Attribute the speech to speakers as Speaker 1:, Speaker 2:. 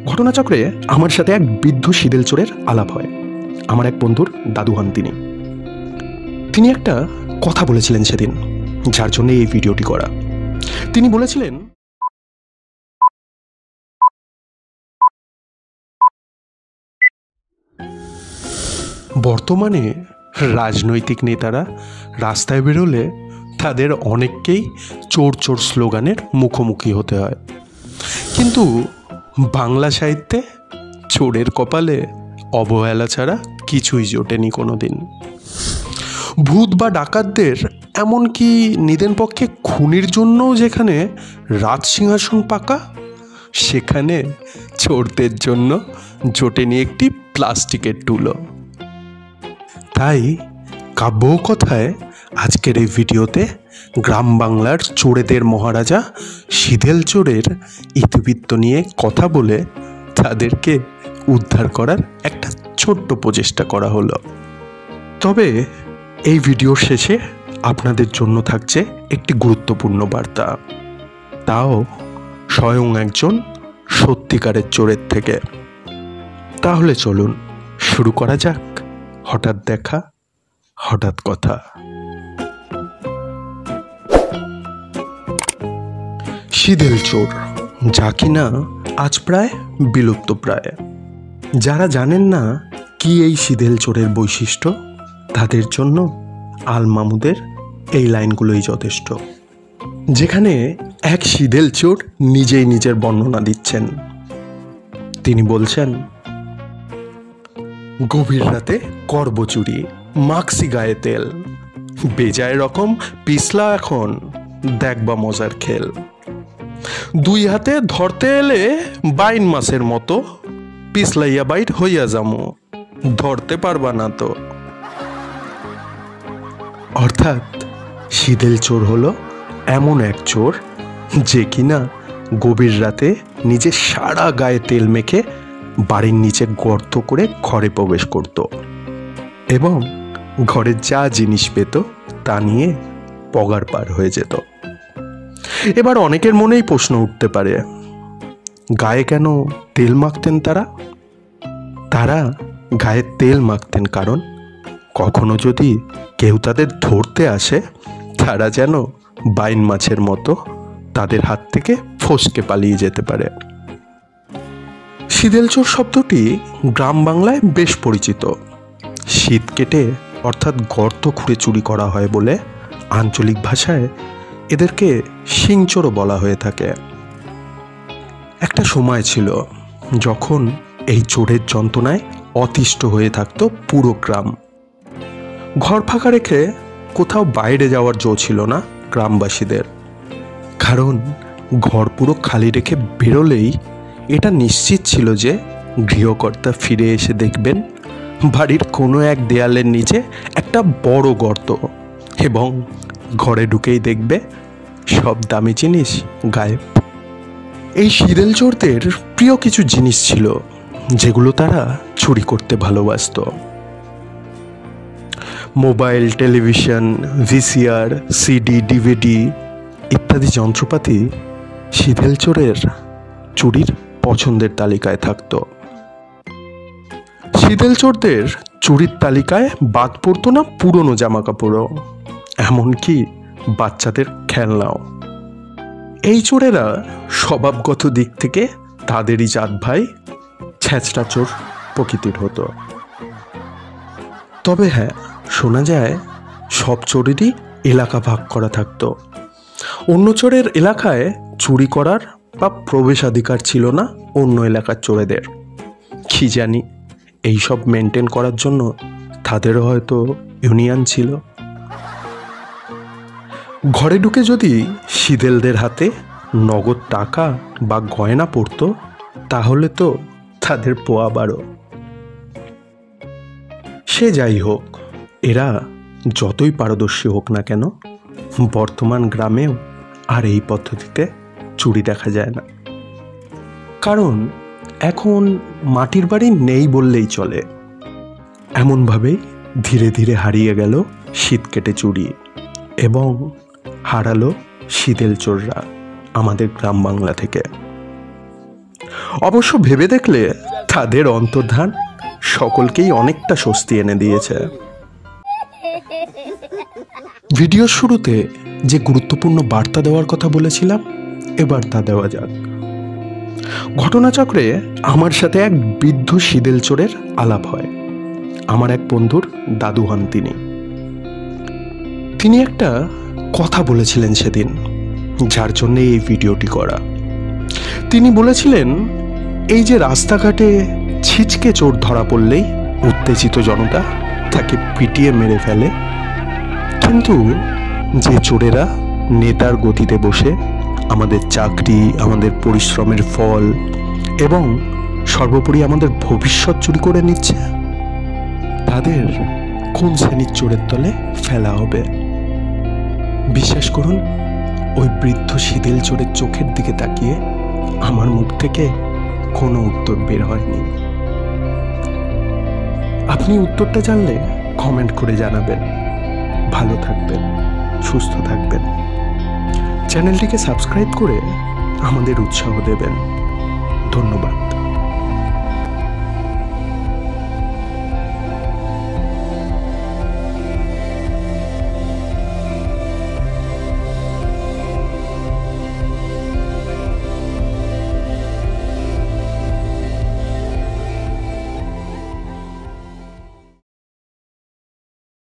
Speaker 1: ঘটনাচক্রে আমার সাথে এক বৃদ্ধ শীদেল চোরের আলাপ হয়। আমার এক বন্ধুর দাদু হন তিনি একটা কথা বলেছিলেন সেদিন, যার জন্য এই ভিডিওটি করা। তিনি বলেছিলেন, বর্তমানে রাজনৈতিক নেতারা রাস্তায় বেরোলে তাদের অনেককেই চোর চোর স্লোগানের মুখোমুখি হতে হয়, কিন্তু বাংলা সাহিত্যে চোরের কপালে অবহেলা ছাড়া কিছুই জোটেনি কোনোদিন। ভূত বা ডাকাতদের, এমনকি নিদেন পক্ষে খুনির জন্যও যেখানে রাজসিংহাসন পাকা, সেখানে চোরদের জন্য জোটেনি একটি প্লাস্টিকের টুলো। তাই কাব্য কথায় আজকের এই ভিডিওতে গ্রাম বাংলার চোরেদের মহারাজা শীদেল চোরের ইতিবৃত্ত নিয়ে কথা বলে তাদেরকে উদ্ধার করার একটা ছোট্ট প্রচেষ্টা করা হলো। তবে এই ভিডিওর শেষে আপনাদের জন্য থাকছে একটি গুরুত্বপূর্ণ বার্তা, তাও স্বয়ং একজন সত্যিকারের চোরের থেকে। তাহলে চলুন শুরু করা যাক হঠাৎ দেখা হঠাৎ কথা। শীদেল চোর, যা কিনা আজ প্রায় বিলুপ্ত প্রায়। যারা জানেন না কি এই শীদেল চোরের বৈশিষ্ট্য, তাদের জন্য আল মামুদের এই লাইনগুলোই যথেষ্ট, যেখানে এক শীদেল চোর নিজেই নিজের বর্ণনা দিচ্ছেন। তিনি বলছেন, গভীর রাতে করব চুরি, মাখছি গায়ে তেল, বেজায় রকম পিছলা এখন, দেখবা মজার খেল। দুই হাতে ধরতে এলে বাইন মাছের মতো, পিছলাইয়া বাইট হইয়া যামু, ধরতে পারবা না তো। অর্থাৎ শীদেল চোর হলো এমন এক চোর যে কিনা গভীর রাতে নিজের সারা গায়ে তেল মেখে বাড়ির নিচে গর্ত করে ঘরে প্রবেশ করত এবং ঘরে যা জিনিস পেত তা নিয়ে পগার পার হয়ে যেত। এবার অনেকের মনেই প্রশ্ন উঠতে পারে, গায়ে কেন তেল মাখতেন তারা গায়ে তেল মাখতেন কারণ কখনো যদি কেউ তাদের ধরতে আসে, তারা যেন বাইন মাছের মতো তাদের হাত থেকে ফসকে পালিয়ে যেতে পারে। শীদেল চোর শব্দটি গ্রাম বাংলায় বেশ পরিচিত। শীত কেটে অর্থাৎ গর্ত খুঁড়ে চুরি করা হয় বলে আঞ্চলিক ভাষায় এদেরকে শিংচোরও বলা হয়ে থাকে। একটা সময় ছিল যখন এই চোরের যন্ত্রণায় অতিষ্ঠ হয়ে থাকতো পুরো গ্রাম। ঘর ফাঁকা রেখে কোথাও বাইরে যাওয়ার জো ছিল না গ্রামবাসীদের, কারণ ঘর পুরো খালি রেখে বেরোলেই এটা নিশ্চিত ছিল যে গৃহকর্তা ফিরে এসে দেখবেন বাড়ির কোনো এক দেয়ালের নিচে একটা বড় গর্ত, এবং ঘরে ঢুকেই দেখবে সব দামি জিনিস গায়েব। এই শীদেল চোরদের প্রিয় কিছু জিনিস ছিল যেগুলো তারা চুরি করতে ভালোবাসত। Mobile, television, VCR, CD, DVD ইত্যাদি যন্ত্রপাতি শীদেল চোরের চুরির পছন্দের তালিকায় থাকত। শীদেল চোরদের চুরির তালিকায় বাদ পড়তো না পুরনো জামা কাপড়ও, এমনকি বাচ্চাদের খেলনাও। এই চোরেরা স্বভাবগত দিক থেকে তাদেরই জাত ভাই ছেঁচড়া চোর প্রকৃতির হতো। তবে হ্যাঁ, শোনা যায় সব চোরেরই এলাকা ভাগ করা থাকতো। অন্য চোরের এলাকায় চুরি করার বা প্রবেশাধিকার ছিল না অন্য এলাকার চোরেদের। কি জানি, এইসব মেনটেন করার জন্য তাদেরও হয়তো ইউনিয়ন ছিল। ঘরে ঢুকে যদি শীদেলদের হাতে নগদ টাকা বা গয়না পড়তো, তাহলে তো তাদের পোয়া বারো। সে যাই হোক, এরা যতই পারদর্শী হোক না কেন, বর্তমান গ্রামেও আর এই পদ্ধতিতে চুরি দেখা যায় না, কারণ এখন মাটির বাড়ি নেই বললেই চলে। এমনভাবেই ধীরে ধীরে হারিয়ে গেল শীত কেটে চুরি, এবং হারালো শীদেল চোররা আমাদের গ্রাম বাংলা থেকে। অবশ্য ভেবে দেখলে তাদের অন্তর্ধান সকলকেই অনেকটা স্বস্তি এনে দিয়েছে। ভিডিওর শুরুতে যে গুরুত্বপূর্ণ বার্তা দেওয়ার কথা বলেছিলাম, এবার তা দেওয়া যাক। ঘটনাচক্রে আমার সাথে এক বৃদ্ধ শীদেল চোরের আলাপ হয়। আমার এক বন্ধুর দাদু হন তিনি একটা কথা বলেছিলেন সেদিন, যার জন্য এই ভিডিওটি করা। তিনি বলেছিলেন, এই যে রাস্তাঘাটে ছিচকে চোর ধরা পড়লেই উত্তেজিত জনতা তাকে পিটিয়ে মেরে ফেলে, কিন্তু যে চোরেরা নেতার গতিতে বসে আমাদের চাকরি, আমাদের পরিশ্রমের ফল এবং সর্বোপরি আমাদের ভবিষ্যৎ চুরি করে নিচ্ছে, তাদের কোন শ্রেণীর চোরের তলে ফেলা হবে? বিশ্বাস করুন, ওই বৃদ্ধ শীদেল চোরের চোখের দিকে তাকিয়ে আমার মুখ থেকে কোনো উত্তর বের হয়নি। আপনি উত্তরটা জানলে কমেন্ট করে জানাবেন। ভালো থাকবেন, সুস্থ থাকবেন। চ্যানেলটিকে সাবস্ক্রাইব করে আমাদের উৎসাহ দেবেন। ধন্যবাদ।